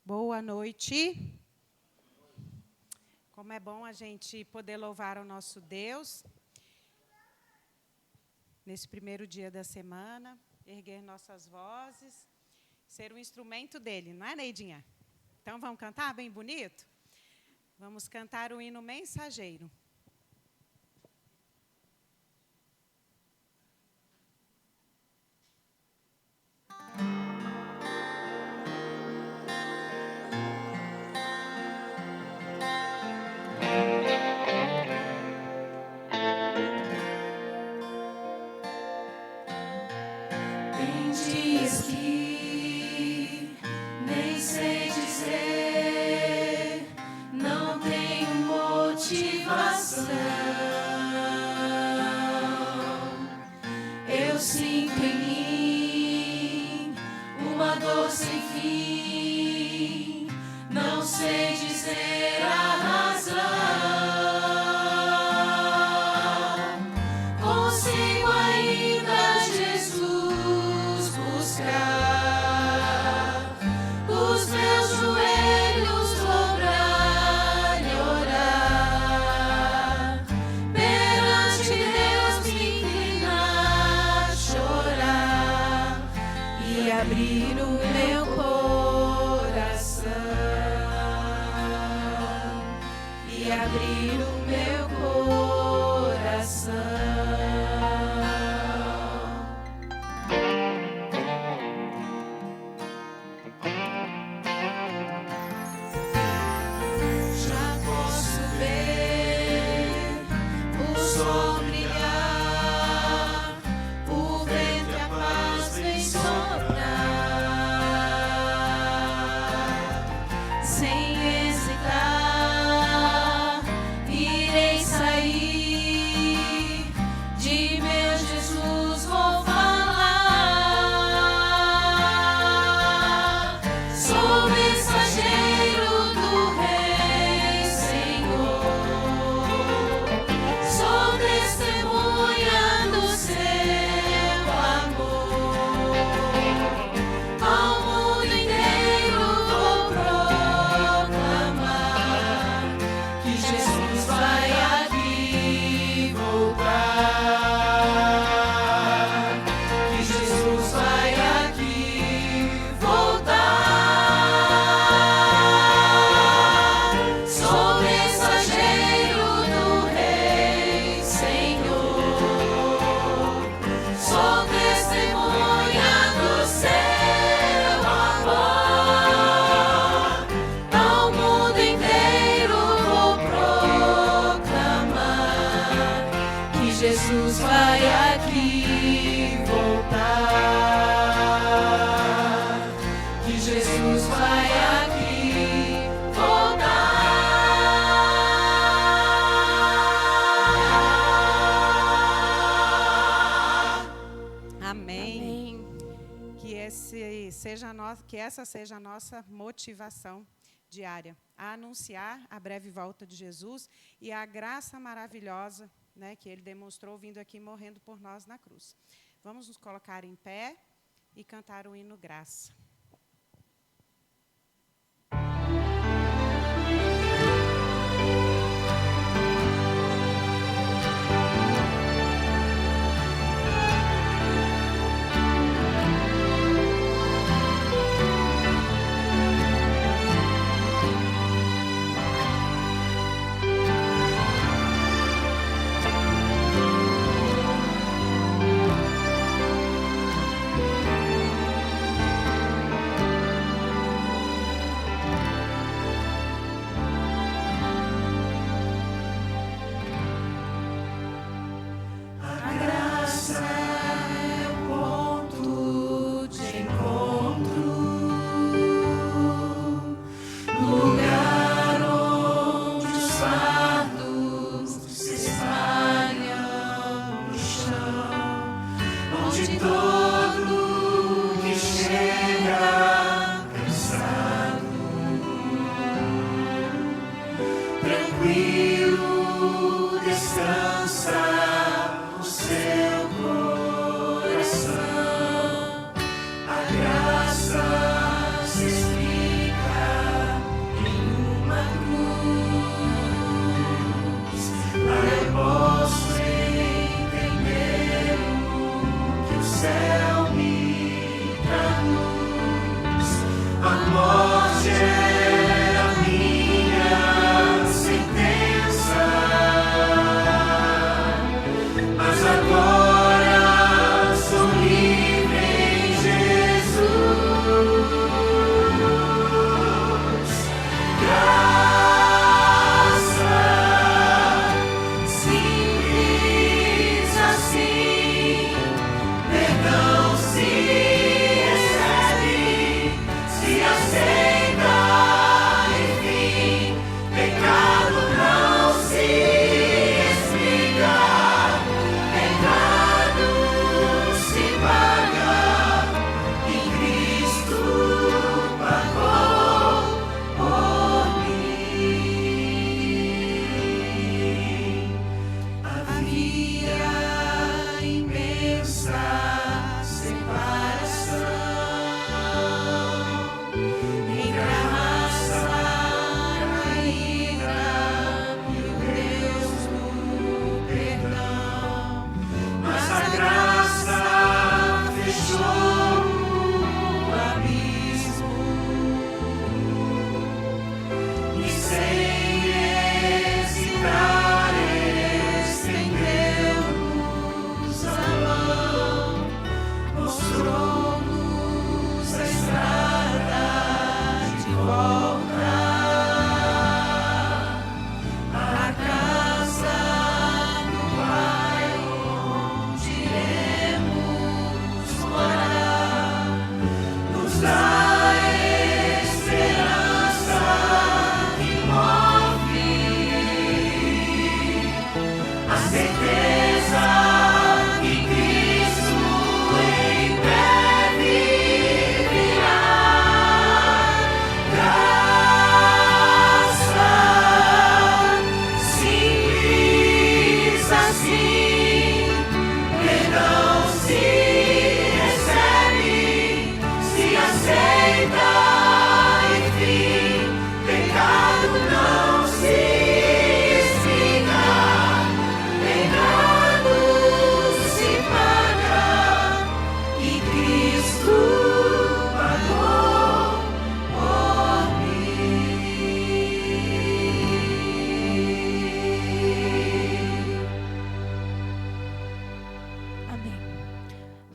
Boa noite. Como é bom a gente poder louvar o nosso Deus nesse primeiro dia da semana, erguer nossas vozes, ser um instrumento dele, não é, Neidinha? Então, vamos cantar bem bonito? Vamos cantar o hino mensageiro. Tem dias que nem sei dizer, não tenho motivação. Eu sinto em mim uma dor sem fim, não sei dizer a razão. Consigo ainda, Jesus, buscar os meus joelhos, dobrar e orar, perante Deus me inclinar, chorar e abrir o meu coração, e abrir o meu coração. Já posso ver o sol brilhar, o vento e a paz vem soprar. Sem hesitar, irei sair, de meu Jesus vou falar. Sou mensageiro do Rei, Senhor, sou testemunha do seu amor. Ao mundo inteiro vou proclamar que Jesus vai aqui voltar, que Jesus vai aqui voltar. Sou mensageiro do Rei, Senhor, sou testemunha do seu amor. Ao mundo inteiro vou proclamar que Jesus vai aqui voltar, que Jesus vai aqui voltar. Amém. Que essa seja a nossa motivação diária, a anunciar a breve volta de Jesus e a graça maravilhosa, né, que Ele demonstrou vindo aqui morrendo por nós na cruz. Vamos nos colocar em pé e cantar o hino Graça. Graça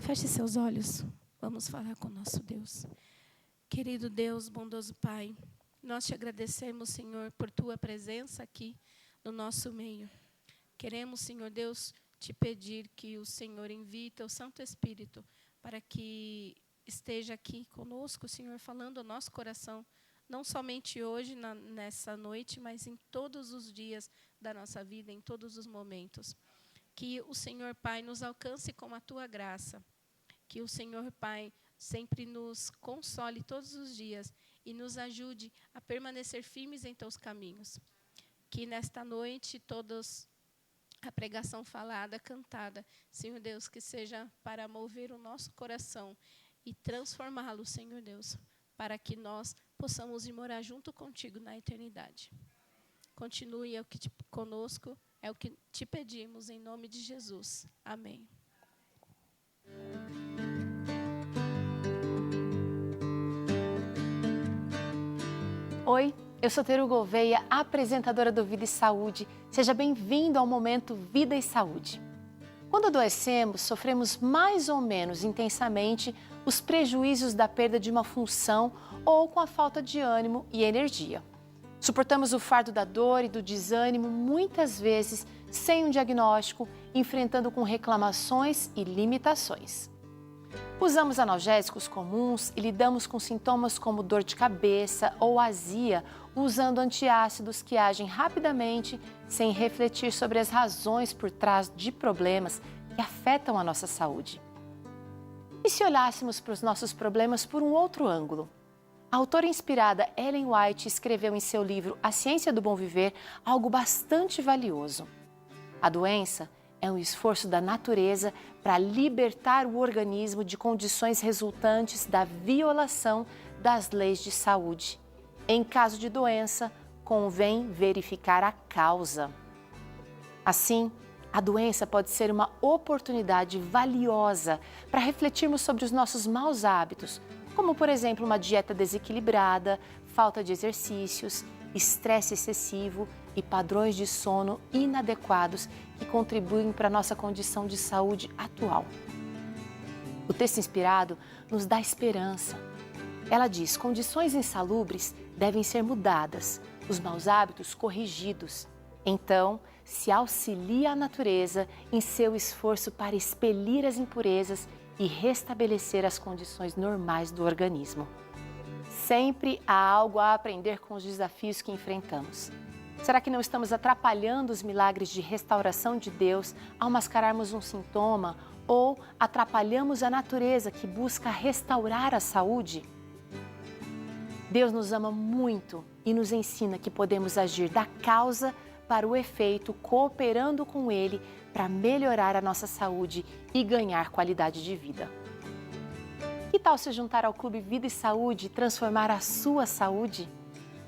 Feche seus olhos, vamos falar com o nosso Deus. Querido Deus, bondoso Pai, nós te agradecemos, Senhor, por tua presença aqui no nosso meio. Queremos, Senhor Deus, te pedir que o Senhor envie teu Santo Espírito para que esteja aqui conosco, Senhor, falando ao nosso coração, não somente hoje, nessa noite, mas em todos os dias da nossa vida, em todos os momentos. Que o Senhor, Pai, nos alcance com a tua graça. Que o Senhor, Pai, sempre nos console todos os dias e nos ajude a permanecer firmes em teus caminhos. Que nesta noite, todos a pregação falada, cantada, Senhor Deus, que seja para mover o nosso coração e transformá-lo, Senhor Deus, para que nós possamos ir morar junto contigo na eternidade. Continue conosco, é o que te pedimos, em nome de Jesus. Amém. Oi, eu sou Teru Gouveia, apresentadora do Vida e Saúde. Seja bem-vindo ao Momento Vida e Saúde. Quando adoecemos, sofremos mais ou menos intensamente os prejuízos da perda de uma função ou com a falta de ânimo e energia. Suportamos o fardo da dor e do desânimo muitas vezes sem um diagnóstico, enfrentando com reclamações e limitações. Usamos analgésicos comuns e lidamos com sintomas como dor de cabeça ou azia, usando antiácidos que agem rapidamente sem refletir sobre as razões por trás de problemas que afetam a nossa saúde. E se olhássemos para os nossos problemas por um outro ângulo? A autora inspirada Ellen White escreveu em seu livro A Ciência do Bom Viver algo bastante valioso. A doença é um esforço da natureza para libertar o organismo de condições resultantes da violação das leis de saúde. Em caso de doença, convém verificar a causa. Assim, a doença pode ser uma oportunidade valiosa para refletirmos sobre os nossos maus hábitos, como, por exemplo, uma dieta desequilibrada, falta de exercícios, estresse excessivo e padrões de sono inadequados que contribuem para a nossa condição de saúde atual. O texto inspirado nos dá esperança. Ela diz: condições insalubres devem ser mudadas, os maus hábitos corrigidos. Então, se auxilia a natureza em seu esforço para expelir as impurezas e restabelecer as condições normais do organismo. Sempre há algo a aprender com os desafios que enfrentamos. Será que não estamos atrapalhando os milagres de restauração de Deus ao mascararmos um sintoma ou atrapalhamos a natureza que busca restaurar a saúde? Deus nos ama muito e nos ensina que podemos agir da causa para o efeito, cooperando com Ele para melhorar a nossa saúde e ganhar qualidade de vida. Que tal se juntar ao Clube Vida e Saúde e transformar a sua saúde?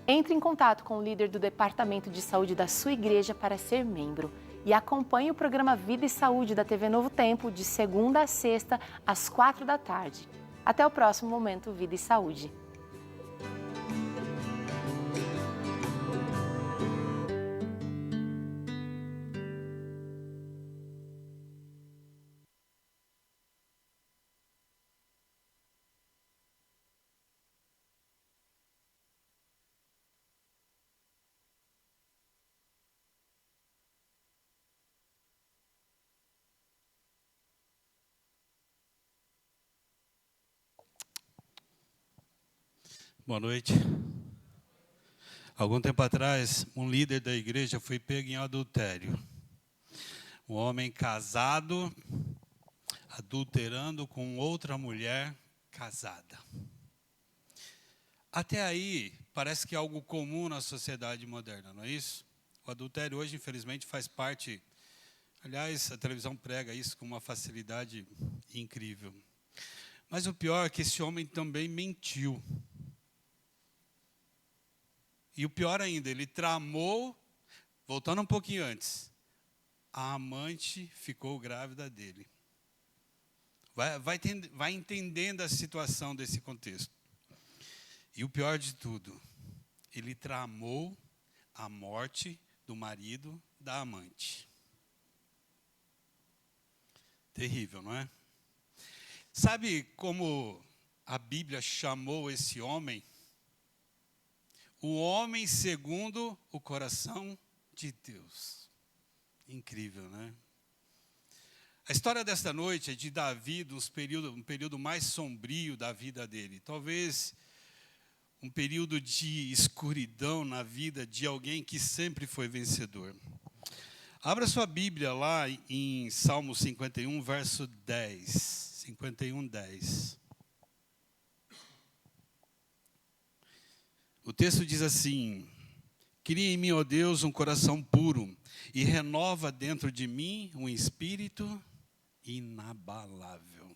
Entre em contato com o líder do Departamento de Saúde da sua igreja para ser membro e acompanhe o programa Vida e Saúde da TV Novo Tempo de segunda a sexta, às 4 da tarde. Até o próximo Momento Vida e Saúde. Boa noite. Algum tempo atrás, um líder da igreja foi pego em adultério. O homem casado, adulterando com outra mulher casada. Até aí, parece que é algo comum na sociedade moderna, não é isso? O adultério hoje, infelizmente, faz parte. Aliás, a televisão prega isso com uma facilidade incrível. Mas o pior é que esse homem também mentiu. E o pior ainda, ele tramou, voltando um pouquinho antes, a amante ficou grávida dele. Vai entendendo a situação desse contexto. E o pior de tudo, ele tramou a morte do marido da amante. Terrível, não é? Sabe como a Bíblia chamou esse homem? O homem segundo o coração de Deus. Incrível, né? A história desta noite é de Davi, um período mais sombrio da vida dele. Talvez um período de escuridão na vida de alguém que sempre foi vencedor. Abra sua Bíblia lá em Salmo 51, verso 10. 51, 10. O texto diz assim: cria em mim, ó Deus, um coração puro e renova dentro de mim um espírito inabalável.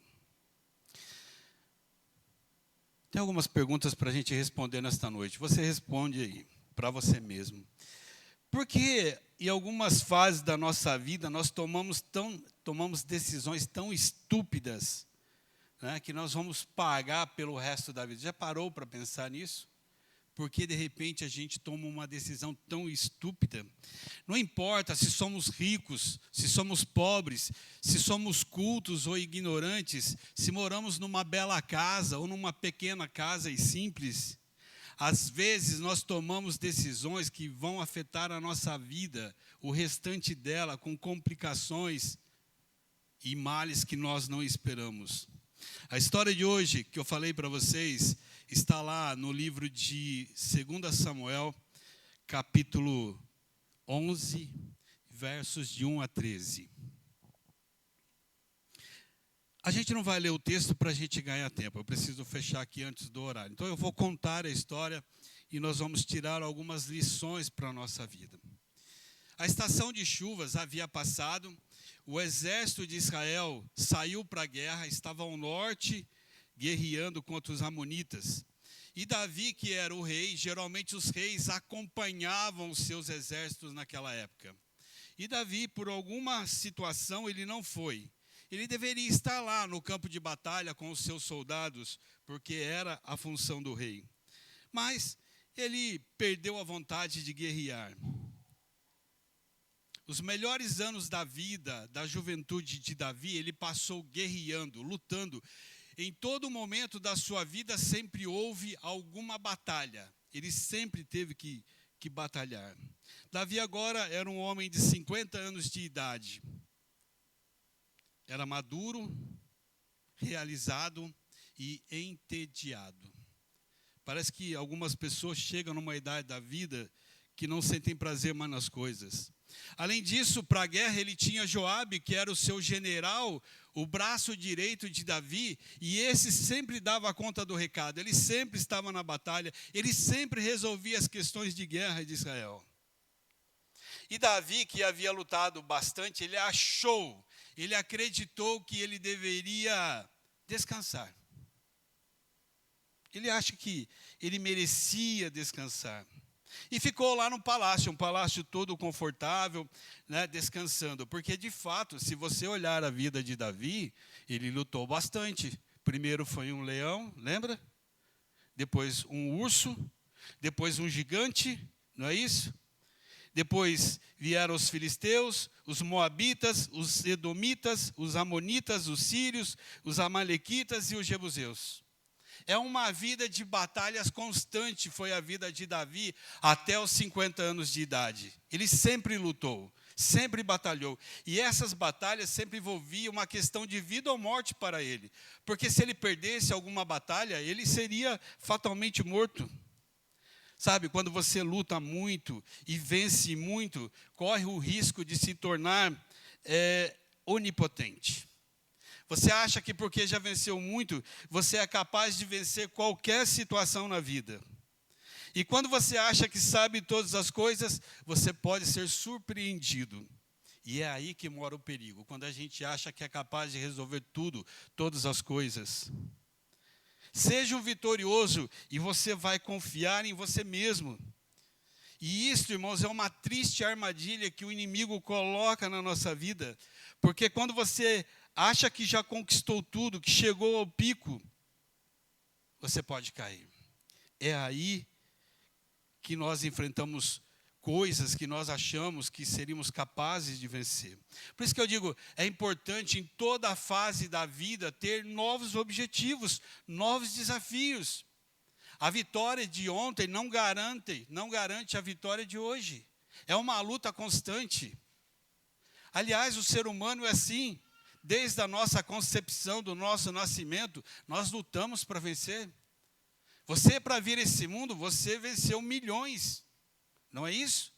Tem algumas perguntas para a gente responder nesta noite. Você responde aí, para você mesmo. Por que em algumas fases da nossa vida nós tomamos decisões tão estúpidas, né, que nós vamos pagar pelo resto da vida? Já parou para pensar nisso? Porque de repente a gente toma uma decisão tão estúpida. Não importa se somos ricos, se somos pobres, se somos cultos ou ignorantes, se moramos numa bela casa ou numa pequena casa e simples. Às vezes nós tomamos decisões que vão afetar a nossa vida, o restante dela, com complicações e males que nós não esperamos. A história de hoje, que eu falei para vocês, está lá no livro de 2 Samuel, capítulo 11, versos de 1 a 13. A gente não vai ler o texto para a gente ganhar tempo. Eu preciso fechar aqui antes do horário. Então eu vou contar a história e nós vamos tirar algumas lições para a nossa vida. A estação de chuvas havia passado, o exército de Israel saiu para a guerra, estava ao norte, guerreando contra os amonitas. E Davi, que era o rei, geralmente os reis acompanhavam os seus exércitos naquela época. E Davi, por alguma situação, ele não foi. Ele deveria estar lá no campo de batalha com os seus soldados, porque era a função do rei. Mas ele perdeu a vontade de guerrear. Os melhores anos da vida, da juventude de Davi, ele passou guerreando, lutando. Em todo momento da sua vida sempre houve alguma batalha. Ele sempre teve que batalhar. Davi agora era um homem de 50 anos de idade. Era maduro, realizado e entediado. Parece que algumas pessoas chegam numa idade da vida que não sentem prazer mais nas coisas. Além disso, para a guerra ele tinha Joabe, que era o seu general, o braço direito de Davi, e esse sempre dava conta do recado, ele sempre estava na batalha, ele sempre resolvia as questões de guerra de Israel. E Davi, que havia lutado bastante, ele acreditou que ele deveria descansar. Ele acha que ele merecia descansar. E ficou lá no palácio, um palácio todo confortável, né, descansando. Porque, de fato, se você olhar a vida de Davi, ele lutou bastante. Primeiro foi um leão, lembra? Depois um urso, depois um gigante, não é isso? Depois vieram os filisteus, os moabitas, os edomitas, os amonitas, os sírios, os amalequitas e os jebuseus. É uma vida de batalhas constante, foi a vida de Davi até os 50 anos de idade. Ele sempre lutou, sempre batalhou. E essas batalhas sempre envolviam uma questão de vida ou morte para ele. Porque se ele perdesse alguma batalha, ele seria fatalmente morto. Sabe, quando você luta muito e vence muito, corre o risco de se tornar onipotente. Você acha que porque já venceu muito, você é capaz de vencer qualquer situação na vida. E quando você acha que sabe todas as coisas, você pode ser surpreendido. E é aí que mora o perigo, quando a gente acha que é capaz de resolver tudo, todas as coisas. Seja um vitorioso e você vai confiar em você mesmo. E isso, irmãos, é uma triste armadilha que o inimigo coloca na nossa vida. Porque quando você acha que já conquistou tudo, que chegou ao pico, você pode cair. É aí que nós enfrentamos coisas que nós achamos que seríamos capazes de vencer. Por isso que eu digo, é importante em toda a fase da vida ter novos objetivos, novos desafios. A vitória de ontem não garante a vitória de hoje. É uma luta constante. Aliás, o ser humano é assim. Desde a nossa concepção, do nosso nascimento, nós lutamos para vencer. Você, para vir a esse mundo, você venceu milhões. Não é isso?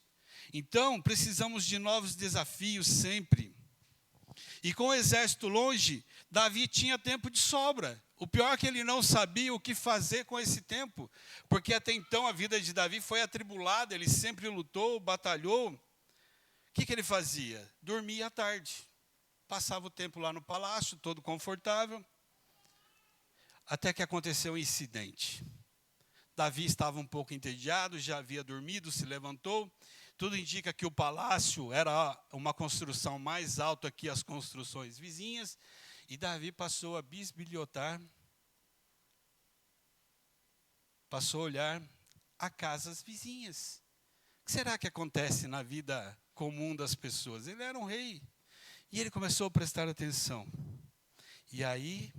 Então, precisamos de novos desafios sempre. E com o exército longe, Davi tinha tempo de sobra. O pior é que ele não sabia o que fazer com esse tempo. Porque até então a vida de Davi foi atribulada, ele sempre lutou, batalhou. O que ele fazia? Dormia à tarde. Passava o tempo lá no palácio, todo confortável. Até que aconteceu um incidente. Davi estava um pouco entediado, já havia dormido, se levantou. Tudo indica que o palácio era uma construção mais alta que as construções vizinhas. E Davi passou a bisbilhotar, passou a olhar a casas vizinhas. O que será que acontece na vida comum das pessoas? Ele era um rei. E ele começou a prestar atenção. E aí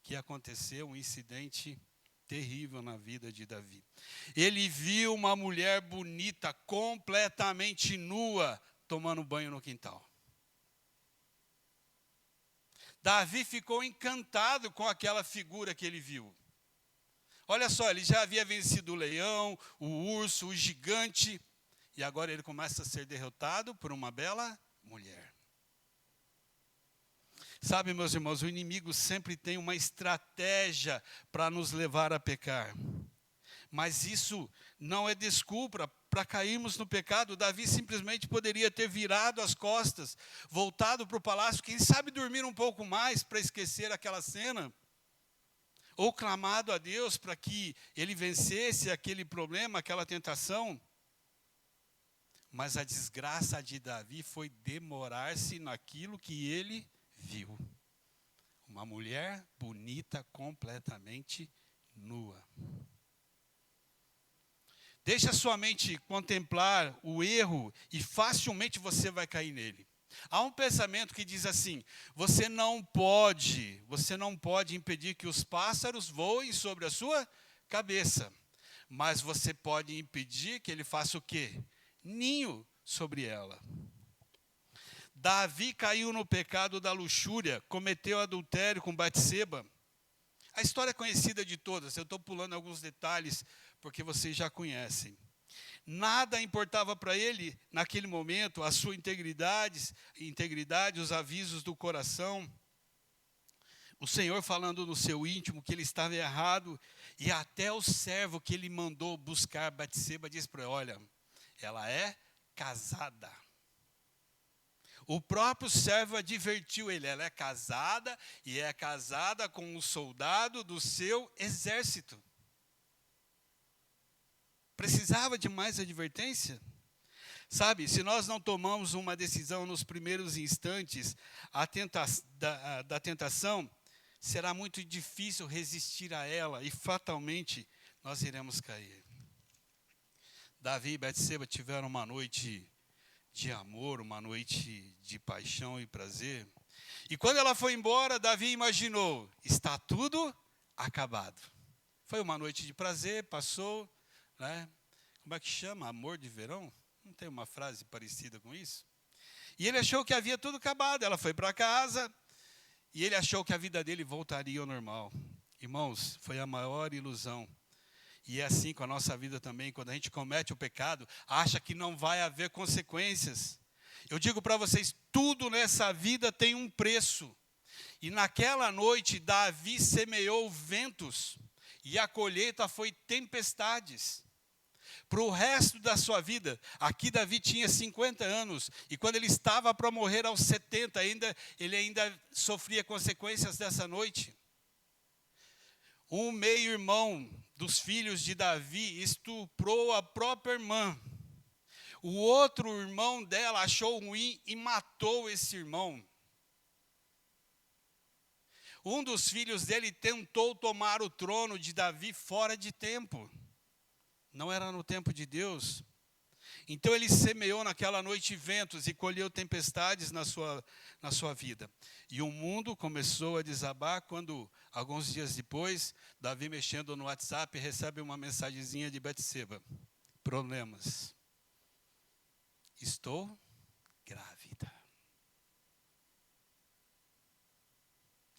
que aconteceu um incidente terrível na vida de Davi. Ele viu uma mulher bonita, completamente nua, tomando banho no quintal. Davi ficou encantado com aquela figura que ele viu. Olha só, ele já havia vencido o leão, o urso, o gigante, e agora ele começa a ser derrotado por uma bela mulher. Sabe, meus irmãos, o inimigo sempre tem uma estratégia para nos levar a pecar. Mas isso não é desculpa para cairmos no pecado. Davi simplesmente poderia ter virado as costas, voltado para o palácio, quem sabe dormir um pouco mais para esquecer aquela cena. Ou clamado a Deus para que ele vencesse aquele problema, aquela tentação. Mas a desgraça de Davi foi demorar-se naquilo que ele viu. Uma mulher bonita, completamente nua. Deixa a sua mente contemplar o erro e facilmente você vai cair nele. Há um pensamento que diz assim: você não pode impedir que os pássaros voem sobre a sua cabeça, mas você pode impedir que ele faça o quê? Ninho sobre ela. Davi caiu no pecado da luxúria, cometeu adultério com Batseba. A história é conhecida de todas, eu estou pulando alguns detalhes, porque vocês já conhecem. Nada importava para ele, naquele momento, a sua integridade, os avisos do coração. O Senhor falando no seu íntimo que ele estava errado, e até o servo que ele mandou buscar Batseba disse para ele: olha, ela é casada. O próprio servo advertiu ele: ela é casada, e é casada com um soldado do seu exército. Precisava de mais advertência? Sabe, se nós não tomamos uma decisão nos primeiros instantes da tentação, será muito difícil resistir a ela e fatalmente nós iremos cair. Davi e Batseba tiveram uma noite de amor, uma noite de paixão e prazer. E quando ela foi embora, Davi imaginou: está tudo acabado. Foi uma noite de prazer, passou, né? Como é que chama? Amor de verão? Não tem uma frase parecida com isso? E ele achou que havia tudo acabado. Ela foi para casa e ele achou que a vida dele voltaria ao normal. Irmãos, foi a maior ilusão. E é assim com a nossa vida também, quando a gente comete o pecado, acha que não vai haver consequências. Eu digo para vocês, tudo nessa vida tem um preço. E naquela noite, Davi semeou ventos, e a colheita foi tempestades. Para o resto da sua vida, aqui Davi tinha 50 anos, e quando ele estava para morrer aos 70, ele ainda sofria consequências dessa noite. Um meio-irmão dos filhos de Davi estuprou a própria irmã. O outro irmão dela achou ruim e matou esse irmão. Um dos filhos dele tentou tomar o trono de Davi fora de tempo. Não era no tempo de Deus. Então ele semeou naquela noite ventos e colheu tempestades na sua vida. E o mundo começou a desabar quando, alguns dias depois, Davi, mexendo no WhatsApp, recebe uma mensagenzinha de Betseba. Problemas. Estou grávida.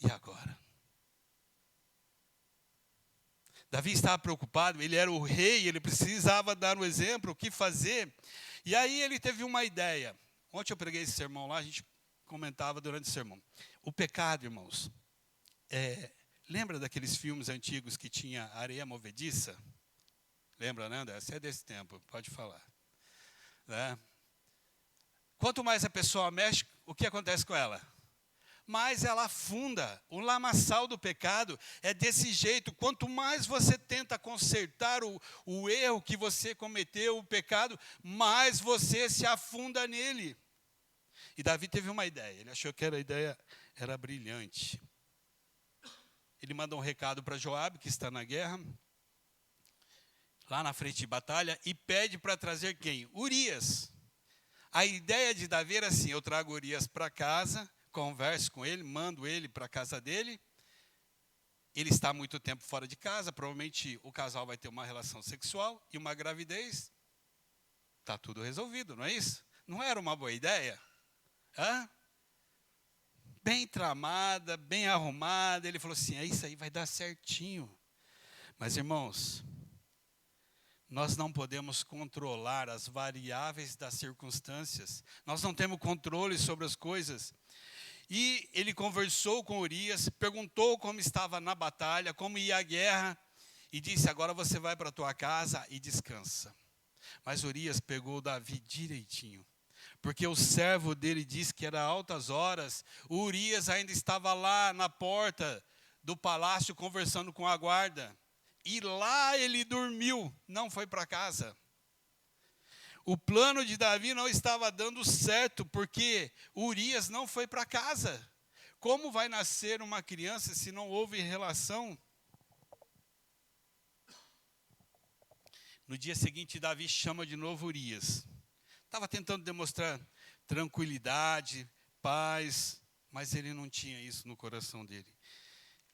E agora? Davi estava preocupado, ele era o rei, ele precisava dar um exemplo, o que fazer. E aí ele teve uma ideia. Ontem eu preguei esse sermão lá, a gente comentava durante o sermão. O pecado, irmãos, lembra daqueles filmes antigos que tinha areia movediça? Lembra, né, André? Você é desse tempo, pode falar. Né? Quanto mais a pessoa mexe, o que acontece com ela? Mais ela afunda. O lamaçal do pecado é desse jeito. Quanto mais você tenta consertar o erro que você cometeu, o pecado, mais você se afunda nele. E Davi teve uma ideia. Ele achou que a ideia era brilhante. Ele mandou um recado para Joabe, que está na guerra, lá na frente de batalha, e pede para trazer quem? Urias. A ideia de Davi era assim: eu trago Urias para casa, converso com ele, mando ele para a casa dele. Ele está há muito tempo fora de casa, provavelmente o casal vai ter uma relação sexual e uma gravidez. Está tudo resolvido, não é isso? Não era uma boa ideia? Hã? Bem tramada, bem arrumada. Ele falou assim, isso aí vai dar certinho. Mas, irmãos, nós não podemos controlar as variáveis das circunstâncias. Nós não temos controle sobre as coisas. E ele conversou com Urias, perguntou como estava na batalha, como ia a guerra, e disse, agora você vai para a tua casa e descansa. Mas Urias pegou Davi direitinho, porque o servo dele disse que era altas horas. O Urias ainda estava lá na porta do palácio conversando com a guarda. E lá ele dormiu, não foi para casa. O plano de Davi não estava dando certo, porque Urias não foi para casa. Como vai nascer uma criança se não houve relação? No dia seguinte, Davi chama de novo Urias. Estava tentando demonstrar tranquilidade, paz, mas ele não tinha isso no coração dele.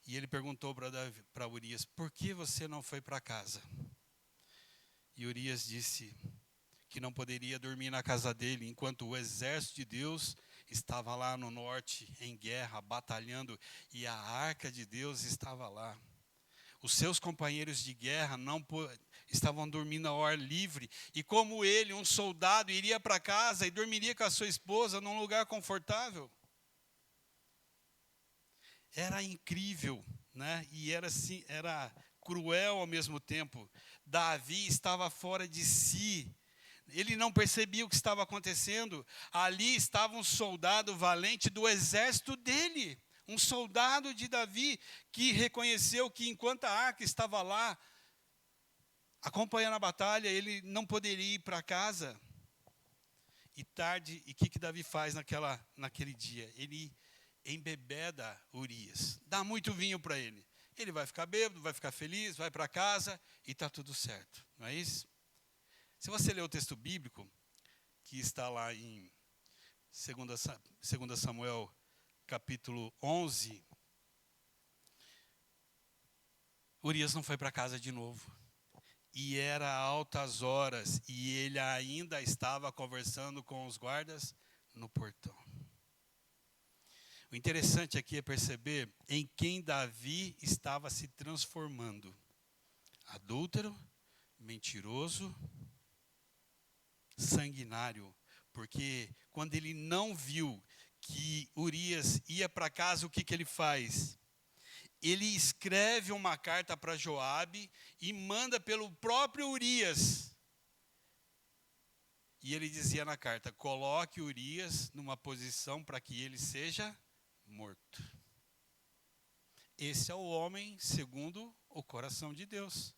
E ele perguntou para Urias, por que você não foi para casa? E Urias disse que não poderia dormir na casa dele, enquanto o exército de Deus estava lá no norte, em guerra, batalhando, e a arca de Deus estava lá. Os seus companheiros de guerra estavam dormindo ao ar livre, e como ele, um soldado, iria para casa e dormiria com a sua esposa num lugar confortável. Era incrível, né? E era cruel ao mesmo tempo. Davi estava fora de si. Ele não percebia o que estava acontecendo. Ali estava um soldado valente do exército dele. Um soldado de Davi que reconheceu que enquanto a arca estava lá, acompanhando a batalha, ele não poderia ir para casa. E tarde, e o que Davi faz naquele dia? Ele embebeda Urias, dá muito vinho para ele. Ele vai ficar bêbado, vai ficar feliz, vai para casa e está tudo certo. Não é isso? Se você ler o texto bíblico, que está lá em 2 Samuel, capítulo 11, Urias não foi para casa de novo. E era altas horas, e ele ainda estava conversando com os guardas no portão. O interessante aqui é perceber em quem Davi estava se transformando. Adúltero, mentiroso, sanguinário, Porque quando ele não viu que Urias ia para casa, o que ele faz? Ele escreve uma carta para Joabe e manda pelo próprio Urias. E ele dizia na carta: coloque Urias numa posição para que ele seja morto. Esse é o homem segundo o coração de Deus,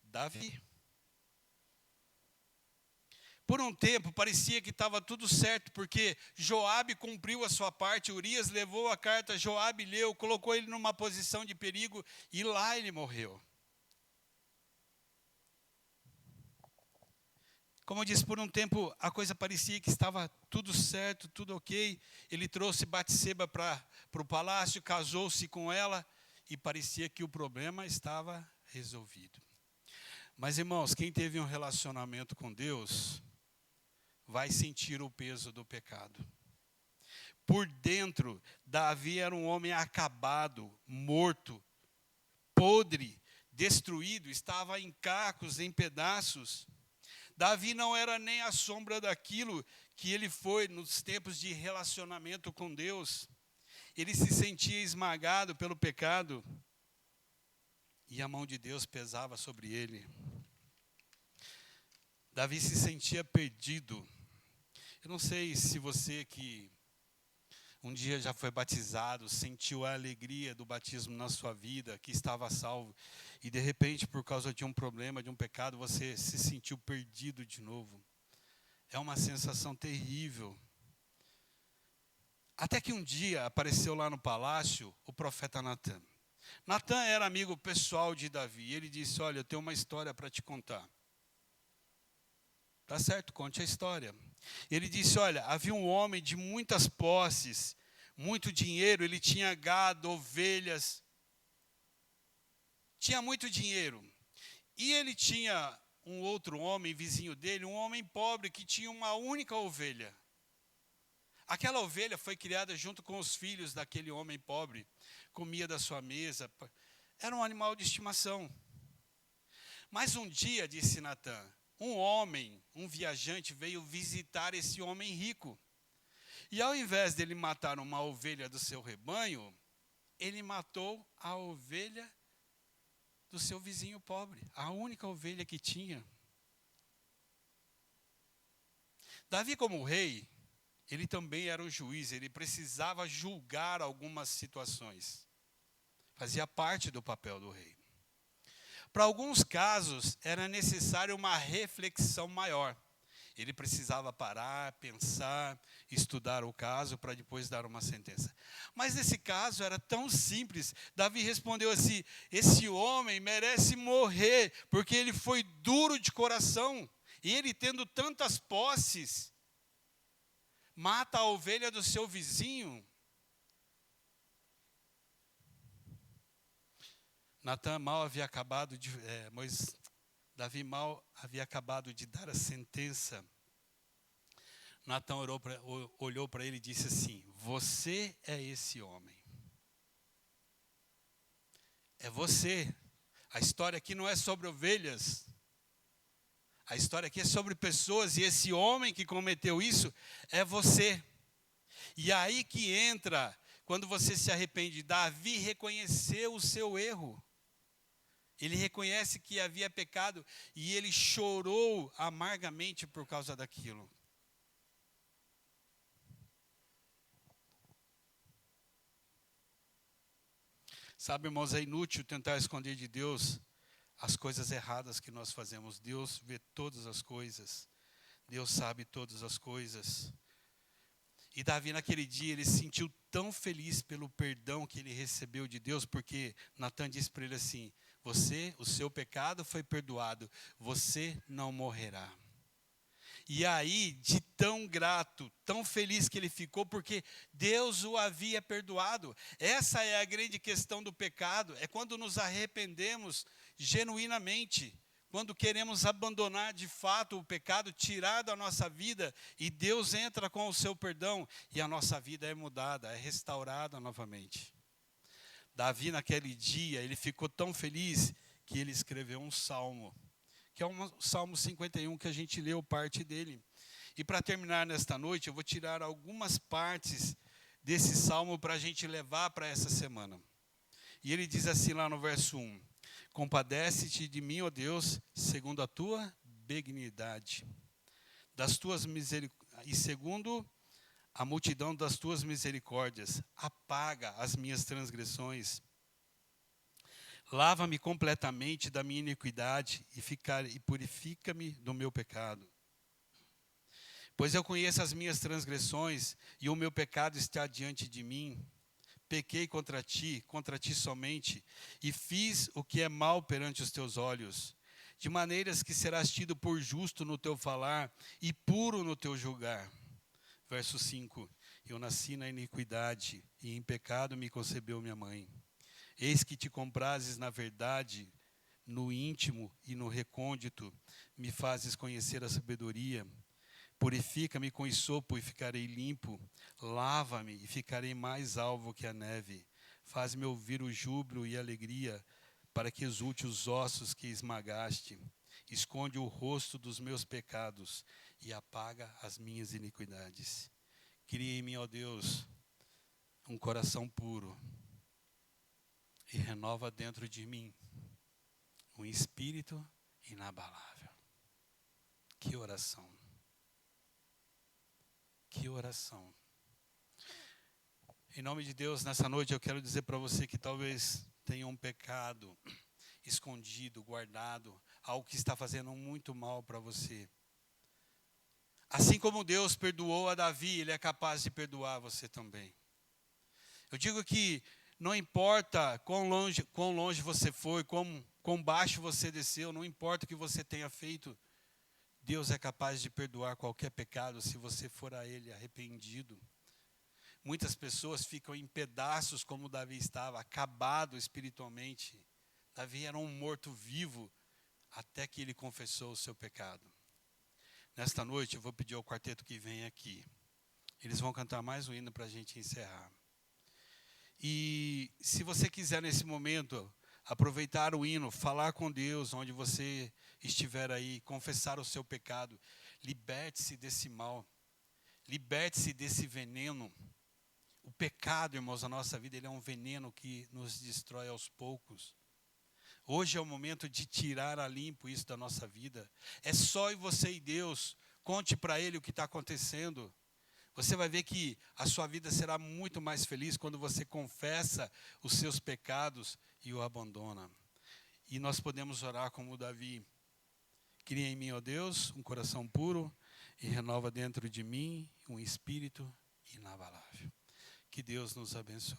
Davi. Por um tempo parecia que estava tudo certo, porque Joabe cumpriu a sua parte, Urias levou a carta, Joabe leu, colocou ele numa posição de perigo e lá ele morreu. Como eu disse, por um tempo a coisa parecia que estava tudo certo, tudo ok. Ele trouxe Batseba para o palácio, casou-se com ela e parecia que o problema estava resolvido. Mas, irmãos, quem teve um relacionamento com Deus vai sentir o peso do pecado. Por dentro, Davi era um homem acabado, morto, podre, destruído, estava em cacos, em pedaços. Davi não era nem a sombra daquilo que ele foi nos tempos de relacionamento com Deus. Ele se sentia esmagado pelo pecado e a mão de Deus pesava sobre ele. Davi se sentia perdido. Eu não sei se você que um dia já foi batizado, sentiu a alegria do batismo na sua vida, que estava salvo, e de repente, por causa de um problema, de um pecado, você se sentiu perdido de novo. É uma sensação terrível. Até que um dia apareceu lá no palácio o profeta Natan. Natan era amigo pessoal de Davi. Ele disse: olha, eu tenho uma história para te contar. Tá certo, conte a história. Ele disse: olha, havia um homem de muitas posses, muito dinheiro, ele tinha gado, ovelhas, tinha muito dinheiro. E ele tinha um outro homem, vizinho dele, um homem pobre que tinha uma única ovelha. Aquela ovelha foi criada junto com os filhos daquele homem pobre, comia da sua mesa, era um animal de estimação. Mas um dia, disse Natan, um homem, um viajante, veio visitar esse homem rico. E ao invés dele matar uma ovelha do seu rebanho, ele matou a ovelha do seu vizinho pobre, a única ovelha que tinha. Davi, como rei, ele também era um juiz, ele precisava julgar algumas situações. Fazia parte do papel do rei. Para alguns casos, era necessário uma reflexão maior. Ele precisava parar, pensar, estudar o caso para depois dar uma sentença. Mas nesse caso era tão simples. Davi respondeu assim: esse homem merece morrer, porque ele foi duro de coração. E ele, tendo tantas posses, mata a ovelha do seu vizinho. Natan mal havia acabado de... Davi mal havia acabado de dar a sentença. Natan olhou para ele e disse assim: você é esse homem. É você. A história aqui não é sobre ovelhas. A história aqui é sobre pessoas. E esse homem que cometeu isso é você. E aí que entra, quando você se arrepende. Davi reconheceu o seu erro. Ele reconhece que havia pecado e ele chorou amargamente por causa daquilo. Sabe, irmãos, é inútil tentar esconder de Deus as coisas erradas que nós fazemos. Deus vê todas as coisas. Deus sabe todas as coisas. E Davi, naquele dia, ele se sentiu tão feliz pelo perdão que ele recebeu de Deus, porque Natan disse para ele assim: o seu pecado foi perdoado, você não morrerá. E aí, de tão grato, tão feliz que ele ficou, porque Deus o havia perdoado. Essa é a grande questão do pecado, é quando nos arrependemos genuinamente, quando queremos abandonar de fato o pecado, tirar da nossa vida, e Deus entra com o seu perdão, e a nossa vida é mudada, é restaurada novamente. Davi, naquele dia, ele ficou tão feliz que ele escreveu um salmo, que é o Salmo 51, que a gente leu parte dele. E para terminar nesta noite, eu vou tirar algumas partes desse salmo para a gente levar para essa semana. E ele diz assim lá no verso 1: compadece-te de mim, ó Deus, segundo a tua benignidade, e segundo a multidão das tuas misericórdias, apaga as minhas transgressões. Lava-me completamente da minha iniquidade e purifica-me do meu pecado. Pois eu conheço as minhas transgressões e o meu pecado está diante de mim. Pequei contra ti somente, e fiz o que é mal perante os teus olhos, de maneiras que serás tido por justo no teu falar e puro no teu julgar. Verso 5: eu nasci na iniquidade, e em pecado me concebeu minha mãe. Eis que te comprases na verdade, no íntimo e no recôndito, me fazes conhecer a sabedoria. Purifica-me com esopo e ficarei limpo. Lava-me e ficarei mais alvo que a neve. Faz-me ouvir o júbilo e a alegria, para que exulte os ossos que esmagaste. Esconde o rosto dos meus pecados e apaga as minhas iniquidades. Cria em mim, ó Deus, um coração puro e renova dentro de mim um espírito inabalável. Que oração! Que oração. Em nome de Deus, nessa noite eu quero dizer para você que talvez tenha um pecado escondido, guardado, algo que está fazendo muito mal para você. Assim como Deus perdoou a Davi, Ele é capaz de perdoar você também. Eu digo que não importa quão longe você foi, quão baixo você desceu, não importa o que você tenha feito, Deus é capaz de perdoar qualquer pecado se você for a Ele arrependido. Muitas pessoas ficam em pedaços como Davi estava, acabado espiritualmente. Davi era um morto-vivo até que ele confessou o seu pecado. Nesta noite eu vou pedir ao quarteto que vem aqui. Eles vão cantar mais um hino para a gente encerrar. E se você quiser nesse momento aproveitar o hino, falar com Deus onde você estiver aí, confessar o seu pecado, liberte-se desse mal, liberte-se desse veneno. O pecado, irmãos, na nossa vida, ele é um veneno que nos destrói aos poucos. Hoje é o momento de tirar a limpo isso da nossa vida. É só você e Deus. Conte para Ele o que está acontecendo. Você vai ver que a sua vida será muito mais feliz quando você confessa os seus pecados e o abandona. E nós podemos orar como Davi. Cria em mim, ó Deus, um coração puro e renova dentro de mim um espírito inabalável. Que Deus nos abençoe.